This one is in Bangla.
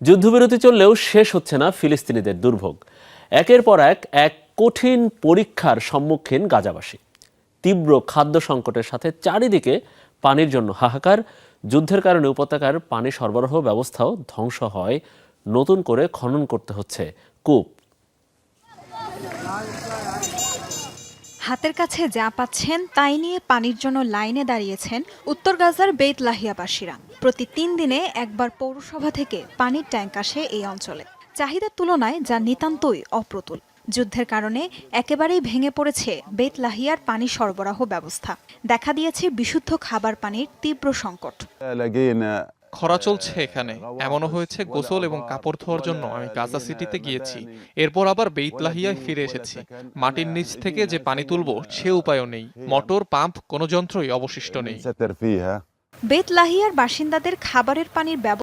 যুদ্ধবিরতি চললেও শেষ হচ্ছে না ফিলিস্তিনিদের দুর্ভোগ। একের পর এক কঠিন পরীক্ষার সম্মুখীন গাজাবাসী। তীব্র খাদ্য সংকটের সাথে চারিদিকে পানির জন্য হাহাকার। যুদ্ধের কারণে উপত্যকার পানি সরবরাহ ব্যবস্থাও ধ্বংস হয়। নতুন করে খনন করতে হচ্ছে কূপ। হাতের কাছে যা পাচ্ছেন তাই নিয়ে পানির জন্য লাইনে দাঁড়িয়েছেন উত্তর গাজার বেত লাহিয়াবাসীরা। প্রতি ৩ দিনে একবার পৌরসভা থেকে পানির ট্যাঙ্ক আসে এই অঞ্চলে। চাহিদার তুলনায় যা নিতান্তই অপ্রতুল। যুদ্ধের কারণে একেবারেই ভেঙে পড়েছে বেত লাহিয়ার পানি সরবরাহ ব্যবস্থা। দেখা দিয়েছে বিশুদ্ধ খাবার পানির তীব্র সংকট। খরা চলছে এখানে। এমনও হয়েছে গোসল এবং কাপড় ধোয়ার জন্য আমি গাজা সিটিতে গিয়েছি, এরপর আবার বেইতলাহিয়ায় ফিরে এসেছি। মাটির নিচ থেকে যে পানি তুলবো সে উপায়ও নেই। মোটর, পাম্প, কোনো যন্ত্রই অবশিষ্ট নেই। বেত লাহিয়ার বাসিন্দাদের খাবারের পানির ব্যবস্থা